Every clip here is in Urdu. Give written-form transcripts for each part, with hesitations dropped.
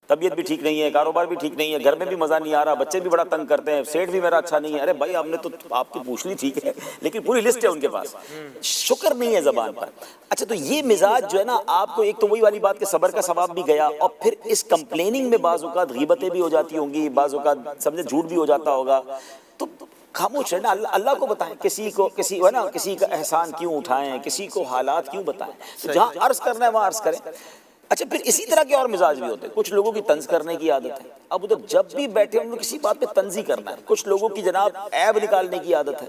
طبیعت بھی ٹھیک نہیں ہے، کاروبار بھی ٹھیک نہیں ہے، گھر میں بھی مزہ نہیں آ رہا، بچے بھی بڑا تنگ کرتے ہیں، سیٹ بھی میرا اچھا نہیں ہے. ارے بھائی ہم نے تو آپ کی پوچھ لی ٹھیک ہے، لیکن پوری لسٹ ہے ان کے پاس، شکر نہیں ہے زبان پر. اچھا تو یہ مزاج جو ہے نا آپ کو، ایک تو وہی والی بات کہ صبر کا ثواب بھی گیا، اور پھر اس کمپلیننگ میں بعض اوقات غیبتیں بھی ہو جاتی ہوں گی، بعض اوقات سمجھے جھوٹ بھی ہو جاتا ہوگا. تو خاموش ہے نا، اللہ کو بتائیں. کسی کا احسان کیوں اٹھائیں، کسی کو حالات کیوں بتائیں. تو جہاں عرض کرنا ہے وہاں عرض کریں. اچھا پھر اسی طرح کے اور مزاج بھی ہوتے ہیں. کچھ لوگوں کی طنز کرنے کی عادت ہے، اب ادھر جب بھی بیٹھے ان کو کسی بات پہ طنز ہی کرنا ہے. کچھ لوگوں کی جناب عیب نکالنے کی عادت ہے،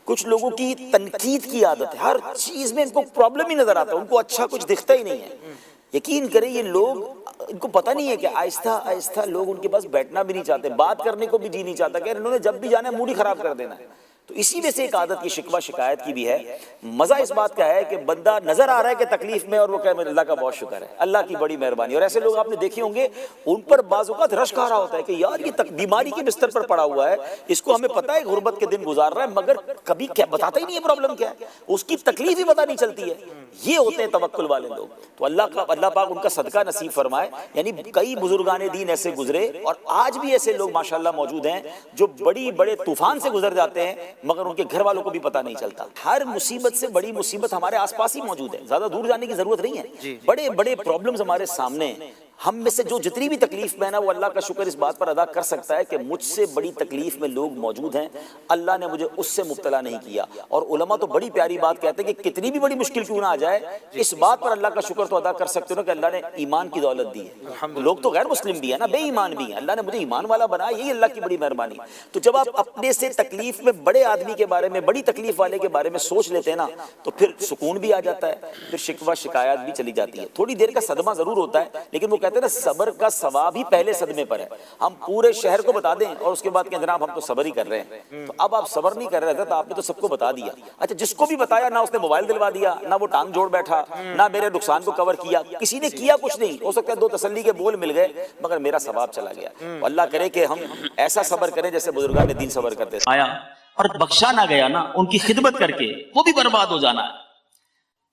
کچھ لوگوں کی تنقید کی عادت ہے. ہر چیز میں ان کو پرابلم ہی نظر آتا ہے، ان کو اچھا کچھ دکھتا ہی نہیں ہے. یقین کریں یہ لوگ، ان کو پتہ نہیں ہے کہ آہستہ آہستہ لوگ ان کے پاس بیٹھنا بھی نہیں چاہتے، بات کرنے کو بھی جی نہیں چاہتا کہ انہوں نے جب بھی جانا ہے موڈ ہی خراب کر دینا ہے. تو اسی میں سے ایک عادت کی شکوہ شکایت کی بھی ہے. مزہ اس بات کا ہے کہ بندہ نظر آ رہا ہے کہ تکلیف میں، اور وہ کہے اللہ کا بہت شکر ہے، اللہ کی بڑی مہربانی. اور ایسے لوگ آپ نے دیکھے ہوں گے ان پر بعض اوقات رشک آ رہا ہوتا ہے کہ یار یہ بیماری کے بستر پر پڑا ہوا ہے، اس کو ہمیں پتہ ہے غربت کے دن گزار رہا ہے، مگر کبھی کیا بتاتا ہی نہیں ہے پرابلم کیا ہے، اس کی تکلیف ہی پتہ نہیں چلتی ہے. یہ ہوتے ہیں توکل والے لوگ. تو اللہ پاک ان کا صدقہ نصیب فرمائے. یعنی کئی بزرگان دین ایسے گزرے، اور آج بھی ایسے لوگ ماشاءاللہ موجود ہیں جو بڑے طوفان سے گزر جاتے ہیں مگر ان کے گھر والوں کو بھی پتہ نہیں چلتا. ہر مصیبت سے بڑی مصیبت ہمارے آس پاس ہی موجود ہے، زیادہ دور جانے کی ضرورت نہیں ہے. بڑے پرابلمز ہمارے سامنے ہیں. ہم میں سے جو جتنی بھی تکلیف میں نا، وہ اللہ کا شکر اس بات پر ادا کر سکتا ہے کہ مجھ سے بڑی تکلیف میں لوگ موجود ہیں، اللہ نے مجھے اس سے مبتلا نہیں کیا. اور علماء تو بڑی پیاری بات کہتے ہیں کہ کتنی بھی بڑی مشکل کیوں نہ آ جائے، اس بات پر اللہ کا شکر تو ادا کر سکتے ہو نا کہ اللہ نے ایمان کی دولت دی ہے. لوگ تو غیر مسلم بھی ہیں نا، بے ایمان بھی ہیں، اللہ نے مجھے ایمان والا بنایا، یہی اللہ کی بڑی مہربانی. تو جب آپ اپنے سے تکلیف میں بڑے آدمی کے بارے میں، بڑی تکلیف والے کے بارے میں سوچ لیتے ہیں نا، تو پھر سکون بھی آ جاتا ہے، پھر شکوہ شکایات بھی چلی جاتی ہے. تھوڑی دیر کا صدمہ ضرور ہوتا ہے، لیکن وہ کہتے ہیں نا صبر کا ثواب ہی پہلے صدمے پر ہے. ہم پورے شہر کو بتا دیں اور اس کے بعد کہ جناب ہم تو صبر ہی کر رہے ہیں، تو اب آپ صبر نہیں کر رہے تھے تو آپ نے تو سب کو بتا دیا. اچھا جس کو بھی بتایا نہ اس نے موبائل دلوا دیا، نہ وہ ٹانگ جوڑ بیٹھا، نہ میرے نقصان کو کور کیا، کسی نے کیا کچھ نہیں. ہو سکتا ہے دو تسلی کے بول مل گئے مگر میرا ثواب چلا گیا. اللہ کرے کہ ہم ایسا صبر کریں جیسے بزرگان دین صبر کرتے تھے. آیا اور بخشا نہ گیا نا ان کی خدمت کر کے، وہ بھی برباد ہو جانا ہے.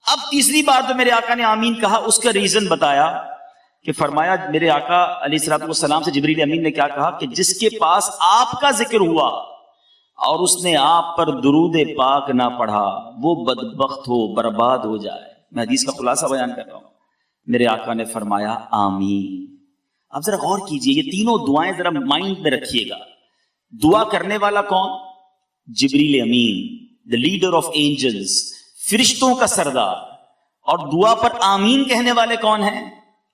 اب تیسری بار تو میرے آقا نے آمین کہا، اس کا ریزن بتایا کہ فرمایا میرے آقا علیہ الصلوۃ والسلام سے جبریل امین نے کیا کہا کہ جس کے پاس آپ کا ذکر ہوا اور اس نے آپ پر درود پاک نہ پڑھا، وہ بدبخت ہو، برباد ہو جائے. میں حدیث کا خلاصہ بیان کر رہا ہوں. میرے آقا نے فرمایا آمین. اب ذرا غور کیجئے، یہ تینوں دعائیں ذرا مائنڈ میں رکھیے گا. دعا کرنے والا کون؟ جبریل امین، the leader of angels، فرشتوں کا سردار. اور دعا پر آمین کہنے والے کون ہیں؟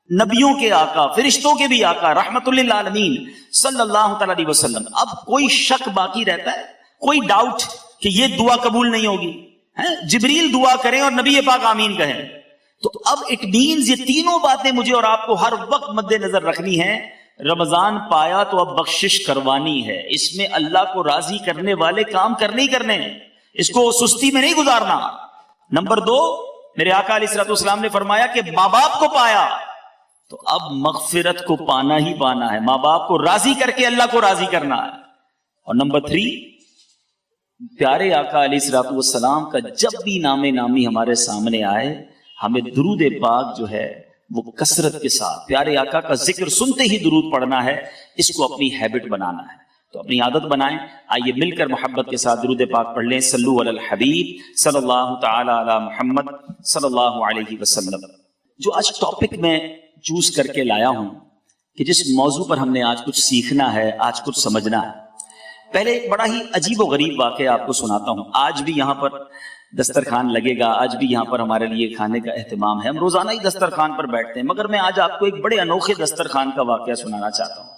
نبیوں کے آقا، فرشتوں کے بھی آقا، رحمت للعالمین صلی اللہ تعالی علیہ وسلم. اب کوئی شک باقی رہتا ہے، کوئی ڈاؤٹ کہ یہ دعا قبول نہیں ہوگی؟ جبریل دعا کریں اور نبی پاک آمین کہیں، تو اب اٹ مینز یہ تینوں باتیں مجھے اور آپ کو ہر وقت مد نظر رکھنی ہیں. رمضان پایا تو اب بخشش کروانی ہے، اس میں اللہ کو راضی کرنے والے کام کرنے ہی کرنے ہیں، اس کو سستی میں نہیں گزارنا. نمبر 2، میرے آقا علیہ الصلوۃ والسلام نے فرمایا کہ ماں باپ کو پایا تو اب مغفرت کو پانا ہی پانا ہے، ماں باپ کو راضی کر کے اللہ کو راضی کرنا ہے. اور نمبر 3، پیارے آقا علیہ الصلوۃ والسلام کا جب بھی نام نامی ہمارے سامنے آئے، ہمیں درود پاک جو ہے وہ کثرت کے ساتھ پیارے آقا کا ذکر سنتے ہی درود پڑھنا ہے، اس کو اپنی ہیبٹ بنانا ہے. تو اپنی عادت بنائیں. آئیے مل کر محبت کے ساتھ درود پاک پڑھ لیں. صلو علی الحبیب صلی اللہ تعالی علی محمد صلی اللہ علیہ وسلم. جو آج ٹاپک میں چوز کر کے لایا ہوں کہ جس موضوع پر ہم نے آج کچھ سیکھنا ہے، آج کچھ سمجھنا ہے. پہلے ایک بڑا ہی عجیب و غریب واقعہ آپ کو سناتا ہوں. آج بھی یہاں پر دسترخوان لگے گا، آج بھی یہاں پر ہمارے لیے کھانے کا اہتمام ہے، ہم روزانہ ہی دسترخوان پر بیٹھتے ہیں، مگر میں آج آپ کو ایک بڑے انوکھے دسترخوان کا واقعہ سنانا چاہتا ہوں.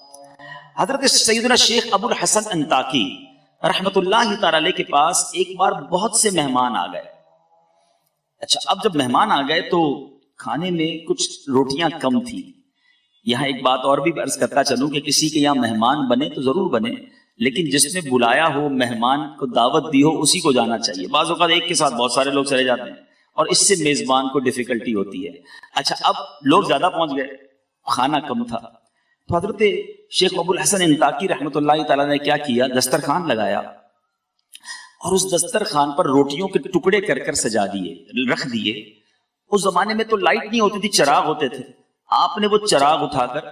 حضرت سیدنا شیخ ابو الحسن انطاکی رحمت اللہ تعالی علیہ کے پاس ایک بار بہت سے مہمان آ گئے. اچھا اب جب مہمان آ گئے تو کھانے میں کچھ روٹیاں کم تھی. یہاں ایک بات اور بھی عرض کرتا چلوں کہ کسی کے یہاں مہمان بنے تو ضرور بنے، لیکن جس نے بلایا ہو، مہمان کو دعوت دی ہو، اسی کو جانا چاہیے. بعض اوقات ایک کے ساتھ بہت سارے لوگ چلے جاتے ہیں اور اس سے میزبان کو ڈیفیکلٹی ہوتی ہے. اچھا اب لوگ زیادہ پہنچ گئے، کھانا کم تھا، تو حضرت شیخ ابو الحسن انطاکی رحمۃ اللہ تعالیٰ نے کیا کیا، دسترخوان لگایا اور اس دسترخوان پر روٹیوں کے ٹکڑے کر کر سجا دیے، رکھ دیے. اس زمانے میں تو لائٹ نہیں ہوتی تھی، چراغ ہوتے تھے. آپ نے وہ چراغ اٹھا کر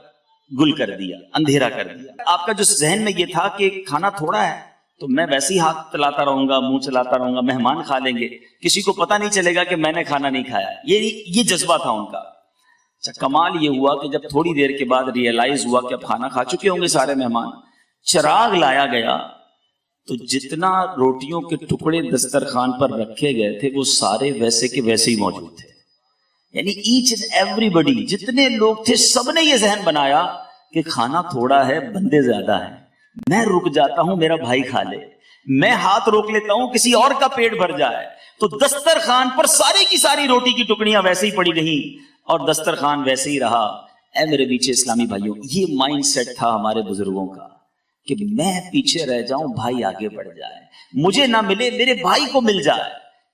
گل کر دیا، اندھیرا کر دیا. آپ کا جو ذہن میں یہ تھا کہ کھانا تھوڑا ہے تو میں ویسے ہی ہاتھ چلاتا رہوں گا، منہ چلاتا رہوں گا، مہمان کھا لیں گے، کسی کو پتہ نہیں چلے گا کہ میں نے کھانا نہیں کھایا. یہ جذبہ تھا ان کا. اچھا، کمال یہ ہوا کہ جب تھوڑی دیر کے بعد ریئلائز ہوا کہ اب کھانا کھا چکے ہوں گے سارے مہمان، چراغ لایا گیا تو جتنا روٹیوں کے ٹکڑے دسترخوان پر رکھے گئے تھے وہ سارے ویسے کے ویسے ہی موجود تھے. یعنی ایچ اینڈ ایوری بڈی، جتنے لوگ تھے سب نے یہ ذہن بنایا کہ کھانا تھوڑا ہے، بندے زیادہ ہیں، میں رک جاتا ہوں میرا بھائی کھا لے، میں ہاتھ روک لیتا ہوں کسی اور کا پیٹ بھر جائے. تو دسترخوان پر ساری کی ساری روٹی کی ٹکڑیاں ویسے ہی پڑی رہیں اور دسترخوان ویسے ہی رہا. اے میرے پیچھے اسلامی بھائیوں، یہ مائنڈ سیٹ تھا ہمارے بزرگوں کا کہ میں پیچھے رہ جاؤں، بھائی آگے بڑھ جائے، مجھے نہ ملے میرے بھائی کو مل جائے.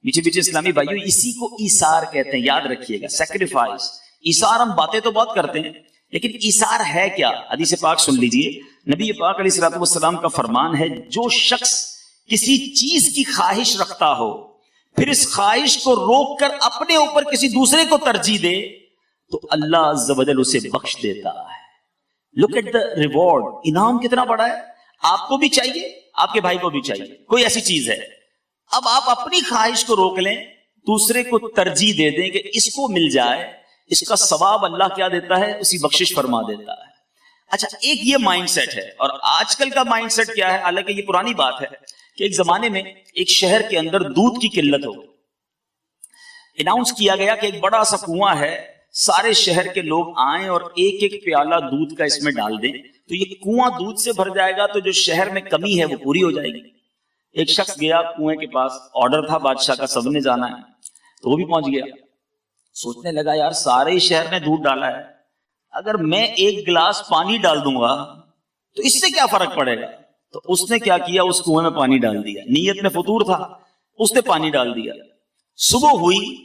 پیچھے پیچھے اسلامی بھائیوں، اسی کو ایثار کہتے ہیں، یاد رکھیے گا، سیکریفائس. ایثار ہم باتیں تو بہت کرتے ہیں لیکن ایثار ہے کیا؟ حدیث پاک سن لیجئے، نبی پاک علیہ الصلوۃ والسلام کا فرمان ہے، جو شخص کسی چیز کی خواہش رکھتا ہو پھر اس خواہش کو روک کر اپنے اوپر کسی دوسرے کو ترجیح دے تو اللہ عز و جل اسے بخش دیتا ہے. لک ایٹ دا ریوارڈ، انعام کتنا بڑا ہے. آپ کو بھی چاہیے، آپ کے بھائی کو بھی چاہیے، کوئی ایسی چیز ہے، اب آپ اپنی خواہش کو روک لیں، دوسرے کو ترجیح دے دیں کہ اس کو مل جائے، اس کا ثواب اللہ کیا دیتا ہے؟ اسی بخشش فرما دیتا ہے. اچھا، ایک یہ مائنڈ سیٹ ہے. اور آج کل کا مائنڈ سیٹ کیا ہے؟ حالانکہ یہ پرانی بات ہے کہ ایک زمانے میں ایک شہر کے اندر دودھ کی قلت ہو، اناؤنس کیا گیا کہ ایک بڑا سا کنواں ہے، سارے شہر کے لوگ آئیں اور ایک ایک پیالہ دودھ کا اس میں ڈال دیں تو یہ کنواں دودھ سے بھر جائے گا، تو جو شہر میں کمی ہے وہ پوری ہو جائے گی. ایک شخص گیا کنویں کے پاس، آرڈر تھا بادشاہ کا، سب نے جانا ہے، تو وہ بھی پہنچ گیا. سوچنے لگا یار سارے ہی شہر نے دودھ ڈالا ہے، اگر میں ایک گلاس پانی ڈال دوں گا تو اس سے کیا فرق پڑے گا. تو اس نے کیا کیا، اس کنویں میں پانی ڈال دیا. نیت میں فطور تھا، اس نے پانی ڈال دیا. صبح ہوئی،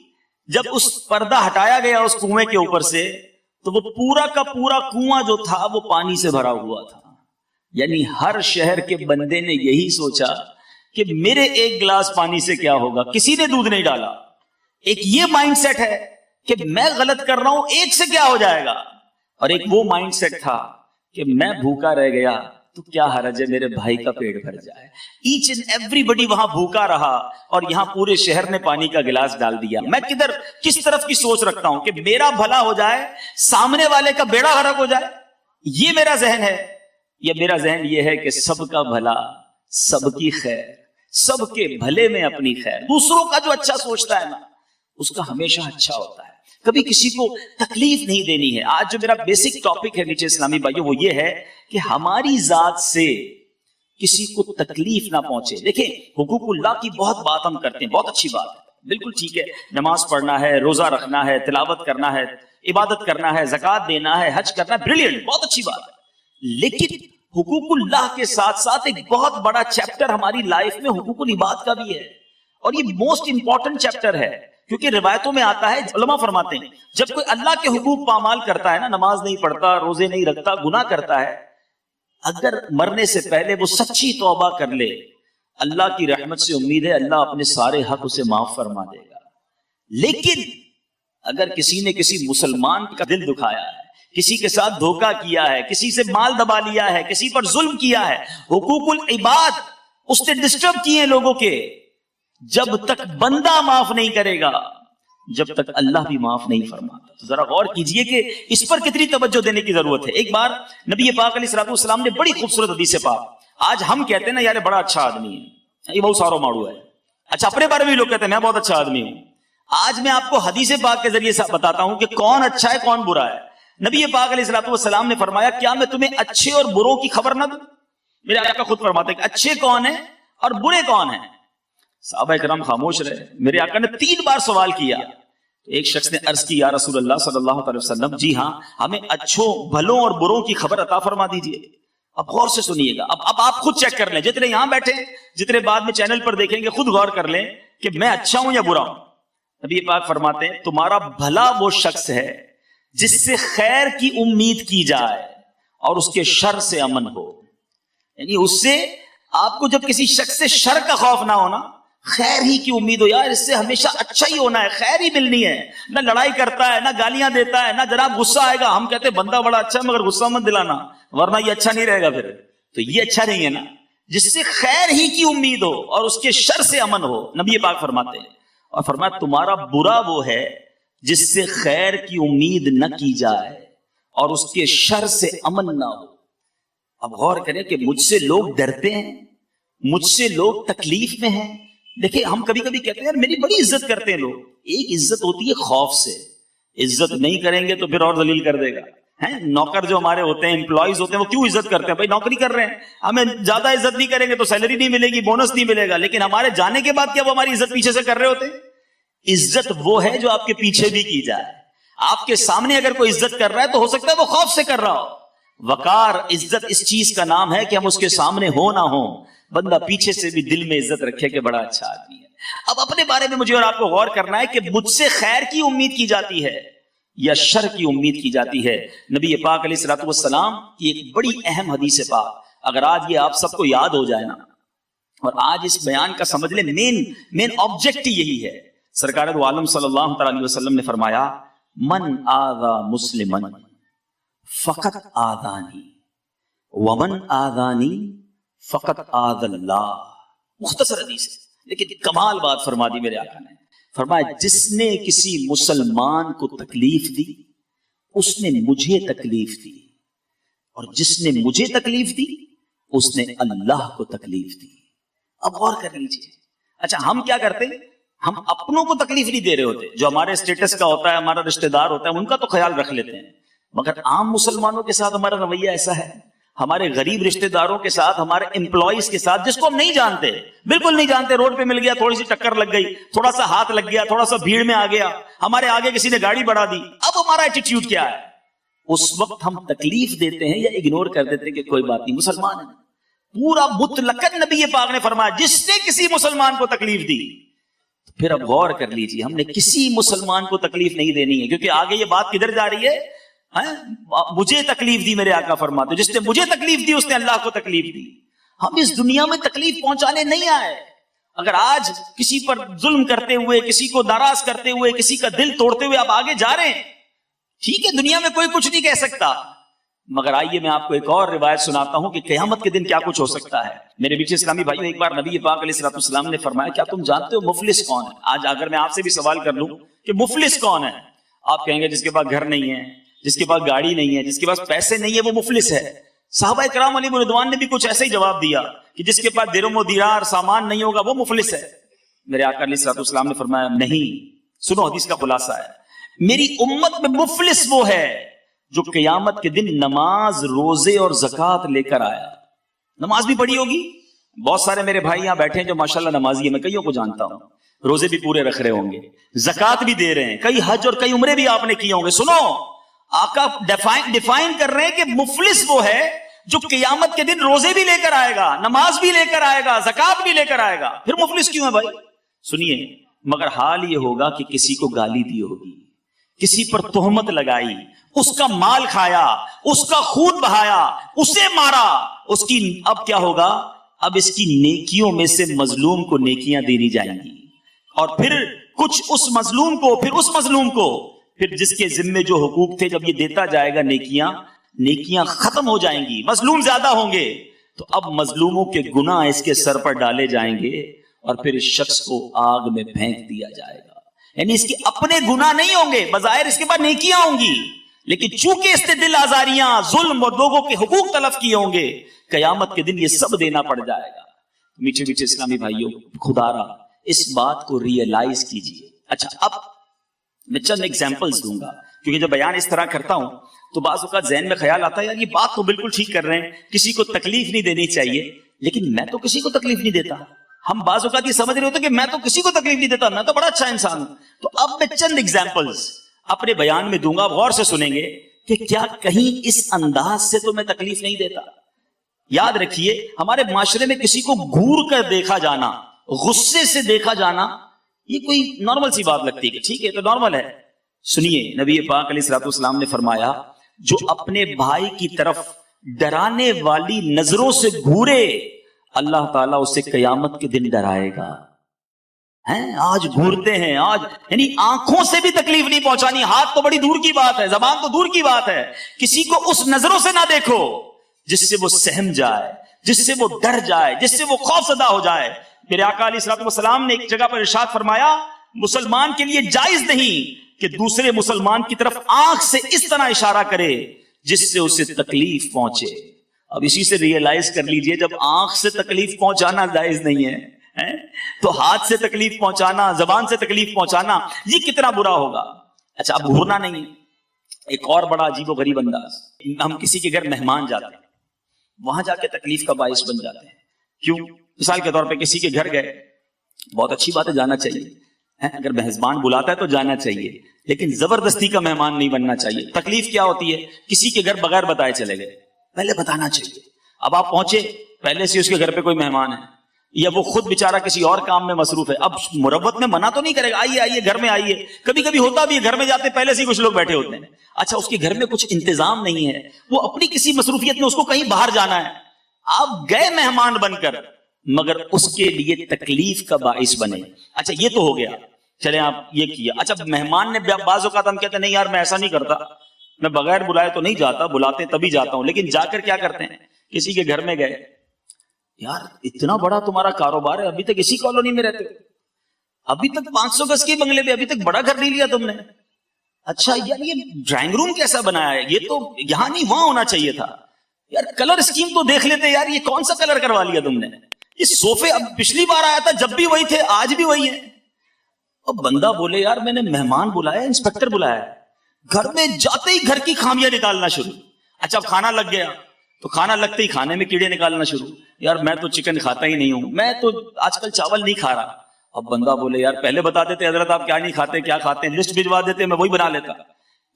جب اس پردہ ہٹایا گیا اس کنویں کے اوپر سے تو وہ پورا کا پورا کنواں جو تھا وہ پانی سے بھرا ہوا تھا. یعنی ہر شہر کے بندے نے یہی سوچا کہ میرے ایک گلاس پانی سے کیا ہوگا، کسی نے دودھ نہیں ڈالا. ایک یہ مائنڈ سیٹ ہے کہ میں غلط کر رہا ہوں، ایک سے کیا ہو جائے گا. اور ایک وہ مائنڈ سیٹ تھا کہ میں بھوکا رہ گیا تو کیا حرج ہے میرے بھائی کا پیٹ بھر جائے. ایچ اینڈ ایوری بڈی وہاں بھوکا رہا اور یہاں پورے شہر نے پانی کا گلاس ڈال دیا. میں کس طرف کی سوچ رکھتا ہوں کہ میرا بھلا ہو جائے، سامنے والے کا بیڑا غرق ہو جائے، یہ میرا ذہن ہے. یا میرا ذہن یہ ہے کہ سب کا بھلا، سب کی خیر، سب کے بھلے میں اپنی خیر. دوسروں کا جو اچھا سوچتا ہے نا اس کا ہمیشہ اچھا ہوتا ہے، کبھی کسی کو تکلیف نہیں دینی ہے. آج جو میرا بیسک ٹاپک ہے نیچے اسلامی بھائیوں وہ یہ ہے کہ ہماری ذات سے کسی کو تکلیف نہ پہنچے. دیکھیں حقوق اللہ کی بہت بات ہم کرتے ہیں، بہت اچھی بات ہے، بالکل ٹھیک ہے، نماز پڑھنا ہے، روزہ رکھنا ہے، تلاوت کرنا ہے، عبادت کرنا ہے، زکوٰۃ دینا ہے، حج کرنا ہے، بریلینٹ، بہت اچھی بات ہے. لیکن حقوق اللہ کے ساتھ ساتھ ایک بہت بڑا چیپٹر ہماری لائف میں حقوق العباد کا بھی ہے، اور یہ موسٹ امپورٹنٹ چیپٹر ہے. کیونکہ روایتوں میں آتا ہے، علماء فرماتے ہیں جب کوئی اللہ کے حقوق پامال کرتا ہے نا، نماز نہیں پڑھتا، روزے نہیں رکھتا، گناہ کرتا ہے، اگر مرنے سے پہلے وہ سچی توبہ کر لے، اللہ کی رحمت سے امید ہے اللہ اپنے سارے حق اسے معاف فرما دے گا. لیکن اگر کسی نے کسی مسلمان کا دل دکھایا ہے، کسی کے ساتھ دھوکہ کیا ہے، کسی سے مال دبا لیا ہے، کسی پر ظلم کیا ہے، حقوق العباد اس نے ڈسٹرب کیے ہیں لوگوں کے، جب تک بندہ معاف نہیں کرے گا جب تک اللہ بھی معاف نہیں فرماتا. تو ذرا غور کیجئے کہ اس پر کتنی توجہ دینے کی ضرورت ہے. ایک بار نبی پاک علیہ الصلوۃ والسلام نے بڑی خوبصورت حدیث پاک، آج ہم کہتے ہیں نا یار بڑا اچھا آدمی ہے، یہ بہت سارو ماڑو ہے، اچھا اپنے بارے میں لوگ کہتے ہیں میں بہت اچھا آدمی ہوں. آج میں آپ کو حدیث پاک کے ذریعے سے بتاتا ہوں کہ کون اچھا ہے کون برا ہے. نبی پاک علیہ الصلوۃ والسلام نے فرمایا کیا میں تمہیں اچھے اور بروں کی خبر نہ دوں؟ میرے آقا خود فرماتے ہیں کہ اچھے کون ہیں اور برے کون ہیں. صحابہ کرام خاموش رہے. میرے آقا نے 3 بار سوال کیا. تو ایک شخص نے عرض کی یا رسول اللہ صلی اللہ علیہ وسلم، جی ہاں ہمیں اچھوں بھلوں اور بروں کی خبر عطا فرما دیجئے. اب غور سے سنیے گا، اب آپ خود چیک کر لیں، جتنے یہاں بیٹھے جتنے بعد میں چینل پر دیکھیں گے، خود غور کر لیں کہ میں اچھا ہوں یا برا ہوں. نبی پاک فرماتے ہیں تمہارا بھلا وہ شخص ہے جس سے خیر کی امید کی جائے اور اس کے شر سے امن ہو. یعنی اس سے آپ کو جب کسی شخص سے شر کا خوف نہ ہونا خیر ہی کی امید ہو یار، اس سے ہمیشہ اچھا ہی ہونا ہے، خیر ہی ملنی ہے، نہ لڑائی کرتا ہے، نہ گالیاں دیتا ہے، نہ جناب غصہ آئے گا. ہم کہتے ہیں بندہ بڑا اچھا ہے مگر غصہ مت دلانا ورنہ یہ اچھا نہیں رہے گا. پھر تو یہ اچھا نہیں ہے نا. جس سے خیر ہی کی امید ہو اور اس کے شر سے امن ہو. نبی پاک فرماتے ہیں، اور فرمایا تمہارا برا وہ ہے جس سے خیر کی امید نہ کی جائے اور اس کے شر سے امن نہ ہو. اب غور کریں کہ مجھ سے لوگ ڈرتے ہیں، مجھ سے لوگ تکلیف میں ہیں. دیکھیں ہم کبھی کبھی کہتے ہیں یار میری بڑی عزت کرتے ہیں لوگ. ایک عزت ہوتی ہے خوف سے، عزت نہیں کریں گے تو پھر اور ذلیل کر دے گا. نوکر جو ہمارے ہوتے ہیں، امپلائیز ہوتے ہیں، وہ کیوں عزت کرتے ہیں؟ بھائی نوکری کر رہے ہیں، ہمیں زیادہ عزت نہیں کریں گے تو سیلری نہیں ملے گی، بونس نہیں ملے گا. لیکن ہمارے جانے کے بعد کیا وہ ہماری عزت پیچھے سے کر رہے ہوتے ہیں؟ عزت وہ ہے جو آپ کے پیچھے بھی کی جائے. آپ کے سامنے اگر کوئی عزت کر رہا ہے تو ہو سکتا ہے وہ خوف سے کر رہا ہو. وقار عزت اس چیز کا نام ہے کہ ہم اس کے سامنے ہو نہ ہو، بندہ پیچھے سے بھی دل میں عزت رکھے کہ بڑا اچھا آدمی ہے. اب اپنے بارے میں مجھے اور آپ کو غور کرنا ہے کہ مجھ سے خیر کی امید کی جاتی ہے یا شر کی امید کی جاتی ہے. نبی پاک علیہ الصلوۃ والسلام کی ایک بڑی اہم حدیث پاک اگر آج یہ آپ سب کو یاد ہو جائے نا، اور آج اس بیان کا سمجھ لیں مین آبجیکٹ یہی ہے. سرکار دو عالم صلی اللہ تعالی علیہ وسلم نے فرمایا من آذا مسلما فقط آذانی ومن آذانی فقط آذ اللہ. مختصر حدیث ہے لیکن کمال بات فرما دی میرے آقا نے. فرمایا جس نے کسی مسلمان کو تکلیف دی اس نے مجھے تکلیف دی، اور جس نے مجھے تکلیف دی اس نے اللہ کو تکلیف دی. اب غور کر لیجیے. اچھا ہم کیا کرتے ہیں؟ ہم اپنوں کو تکلیف نہیں دے رہے ہوتے، جو ہمارے اسٹیٹس کا ہوتا ہے، ہمارا رشتہ دار ہوتا ہے، ان کا تو خیال رکھ لیتے ہیں. مگر عام مسلمانوں کے ساتھ ہمارا رویہ ایسا ہے، ہمارے غریب رشتہ داروں کے ساتھ، ہمارے امپلائیز کے ساتھ جس کو ہم نہیں جانتے، بالکل نہیں جانتے، روڈ پہ مل گیا، تھوڑی سی ٹکر لگ گئی، تھوڑا سا ہاتھ لگ گیا، تھوڑا سا بھیڑ میں آ گیا، ہمارے آگے کسی نے گاڑی بڑھا دی. اب ہمارا ایٹیٹیوڈ کیا ہے؟ اس وقت ہم تکلیف دیتے ہیں یا اگنور کر دیتے ہیں کہ کوئی بات نہیں، مسلمان ہے. پورا مطلقاً نبی پاک نے فرمایا جس نے کسی مسلمان کو تکلیف دی. پھر اب غور کر لیجیے، ہم نے کسی مسلمان کو تکلیف نہیں دینی ہے، کیونکہ آگے یہ بات کدھر جا رہی ہے؟ مجھے تکلیف دی میرے آقا فرماتے جس نے مجھے تکلیف دی اس نے اللہ کو تکلیف دی. ہم اس دنیا میں تکلیف پہنچانے نہیں آئے. اگر آج کسی پر ظلم کرتے ہوئے، کسی کو ناراض کرتے ہوئے، کسی کا دل توڑتے ہوئے آپ آگے جا رہے ہیں، ٹھیک ہے، دنیا میں کوئی کچھ نہیں کہہ سکتا. مگر آئیے میں آپ کو ایک اور روایت سناتا ہوں کہ قیامت کے دن کیا کچھ ہو سکتا ہے. میرے بیچ اسلامی بھائیوں، ایک بار نبی پاک علیہ الصلوۃ والسلام نے فرمایا کیا تم جانتے ہو مفلس کون ہے؟ آج اگر میں آپ سے بھی سوال کر لوں کہ مفلس کون ہے، آپ کہیں گے جس کے پاس گھر نہیں ہے، جس کے پاس گاڑی نہیں ہے، جس کے پاس پیسے نہیں ہے، وہ مفلس ہے. صحابہ کرام علیہ رضوان نے بھی کچھ ایسا ہی جواب دیا کہ جس کے پاس درہم و دینار سامان نہیں ہوگا وہ مفلس ہے. میرے آقا علیہ الصلوۃ والسلام نے فرمایا نہیں، سنو حدیث کا خلاصہ ہے، میری امت میں مفلس وہ ہے جو قیامت کے دن نماز، روزے اور زکوٰۃ لے کر آیا. نماز بھی پڑھی ہوگی، بہت سارے میرے بھائی یہاں بیٹھے ہیں جو ماشاءاللہ نمازی ہیں، میں کئیوں کو جانتا ہوں، روزے بھی پورے رکھ رہے ہوں گے، زکوٰۃ بھی دے رہے ہیں، کئی حج اور کئی عمرے بھی آپ نے کیے ہوں گے. سنو، آقا ڈیفائن کر رہے ہیں کہ مفلس وہ ہے جو قیامت کے دن روزے بھی لے کر آئے گا، نماز بھی لے کر آئے گا، زکوٰۃ بھی لے کر آئے گا. پھر مفلس کیوں ہے بھائی؟ سنیے، مگر حال یہ ہوگا کہ کسی کو گالی دی ہوگی، کسی پر تہمت لگائی، اس کا مال کھایا، اس کا خون بہایا، اسے مارا، اس کی اب کیا ہوگا؟ اب اس کی نیکیوں میں سے مظلوم کو نیکیاں دینی جائیں گی، اور پھر کچھ اس مظلوم کو، پھر اس مظلوم کو، پھر جس کے ذمے جو حقوق تھے جب یہ دیتا جائے گا نیکیاں ختم ہو جائیں گی، مظلوم زیادہ ہوں گے، تو اب مظلوموں کے گناہ اس کے سر پر ڈالے جائیں گے اور پھر اس شخص کو آگ میں پھینک دیا جائے گا. یعنی اس کے اپنے گناہ نہیں ہوں گے، بظاہر اس کے بعد نیکیاں ہوں گی، لیکن چونکہ اس نے دل آزاریاں، ظلم اور لوگوں کے حقوق تلف کیے ہوں گے، قیامت کے دن یہ سب دینا پڑ جائے گا. میٹھے میٹھے اسلامی بھائیوں، خدا را اس بات کو ریئلائز کیجئے. اچھا اب میں چند ایگزامپلز دوں گا، کیونکہ جب بیان اس طرح کرتا ہوں تو بعض اوقات ذہن میں خیال آتا ہے یار یہ بات تو بالکل ٹھیک کر رہے ہیں، کسی کو تکلیف نہیں دینی چاہیے، لیکن میں تو کسی کو تکلیف نہیں دیتا. ہم بعض اوقات یہ سمجھ رہے ہوتے کہ میں تو کسی کو تکلیف نہیں دیتا، میں تو بڑا اچھا انسان ہوں. تو اب میں چند ایگزامپلز اپنے بیان میں دوں گا، غور سے سنیں گے کہ کیا کہیں اس انداز سے تو میں تکلیف نہیں دیتا. یاد رکھیے، ہمارے معاشرے میں کسی کو گھور کر دیکھا جانا، غصے سے دیکھا جانا، یہ کوئی نارمل سی بات لگتی ہے کہ ٹھیک ہے تو نارمل ہے. سنیے، نبی پاک علیہ الصلوۃ والسلام نے فرمایا جو اپنے بھائی کی طرف ڈرانے والی نظروں سے گھورے، اللہ تعالیٰ اسے قیامت کے دن ڈرائے گا. ہیں آج گھورتے ہیں, آج یعنی آنکھوں سے بھی تکلیف نہیں پہنچانی, ہاتھ تو بڑی دور کی بات ہے, زبان تو دور کی بات ہے, کسی کو اس نظروں سے نہ دیکھو جس سے وہ سہم جائے, جس سے وہ ڈر جائے, جس سے وہ خوف زدہ ہو جائے. میرے آقا علیہ الصلوۃ والسلام نے ایک جگہ پر ارشاد فرمایا, مسلمان کے لیے جائز نہیں کہ دوسرے مسلمان کی طرف آنکھ سے اس طرح اشارہ کرے جس سے اسے تکلیف پہنچے. اب اسی سے ریئلائز کر لیجئے, جب آنکھ سے تکلیف پہنچانا جائز نہیں ہے تو ہاتھ سے تکلیف پہنچانا, زبان سے تکلیف پہنچانا یہ کتنا برا ہوگا. اچھا اب گھورنا نہیں, ایک اور بڑا عجیب و غریب انداز, ہم کسی کے گھر مہمان جاتے ہیں, وہاں جا کے تکلیف کا باعث بن جاتے ہیں. کیوں؟ مثال کے طور پہ کسی کے گھر گئے, بہت اچھی بات ہے, جانا چاہیے, اگر میزبان بلاتا ہے تو جانا چاہیے, لیکن زبردستی کا مہمان نہیں بننا چاہیے. تکلیف کیا ہوتی ہے, کسی کے گھر بغیر بتائے چلے گئے, پہلے بتانا چاہیے. اب آپ پہنچے, پہلے سے اس کے گھر پہ کوئی مہمان ہے, یا وہ خود بیچارہ کسی اور کام میں مصروف ہے, اب مربت میں منع تو نہیں کرے گا, آئیے آئیے گھر میں آئیے. کبھی کبھی ہوتا بھی ہے, گھر میں جاتے پہلے سے کچھ لوگ بیٹھے ہوتے ہیں. اچھا اس کے گھر میں کچھ انتظام نہیں ہے, وہ اپنی کسی مصروفیت میں اس کو کہیں باہر جانا ہے, آپ گئے مہمان بن کر مگر اس کے لیے تکلیف کا باعث بنے. اچھا یہ تو ہو گیا, چلے آپ یہ کیا. اچھا مہمان نے بعض اوقات ہم کہتے ہیں نہیں یار میں ایسا نہیں کرتا, میں بغیر بلائے تو نہیں جاتا, بلاتے تبھی جاتا ہوں. لیکن جا کر کیا کرتے ہیں, کسی کے گھر میں گئے, یار اتنا بڑا تمہارا کاروبار ہے, ابھی تک اسی کالونی میں رہتے ہو, ابھی تک 500 گز کے بنگلے پہ, ابھی تک بڑا گھر نہیں لیا تم نے. اچھا یار یہ ڈرائنگ روم کیسا بنایا ہے, یہ تو یہاں نہیں وہاں ہونا چاہیے تھا. یار کلر اسکیم تو دیکھ لیتے, یار یہ کون سا کلر کروا لیا تم نے. یہ صوفے اب پچھلی بار آیا تھا جب بھی وہی تھے, آج بھی وہی ہیں. اب بندہ بولے یار میں نے مہمان بلایا, انسپیکٹر بلایا, گھر میں جاتے ہی گھر کی خامیاں نکالنا شروع. اچھا اب کھانا لگ گیا تو کھانا لگتے ہی کھانے میں کیڑے نکالنا شروع, یار میں تو چکن کھاتا ہی نہیں ہوں, میں تو آج کل چاول نہیں کھا رہا. اب بندہ بولے یار پہلے بتا دیتے حضرت آپ کیا نہیں کھاتے, کیا کھاتے ہیں, لسٹ بھجوا دیتے, میں وہی بنا لیتا.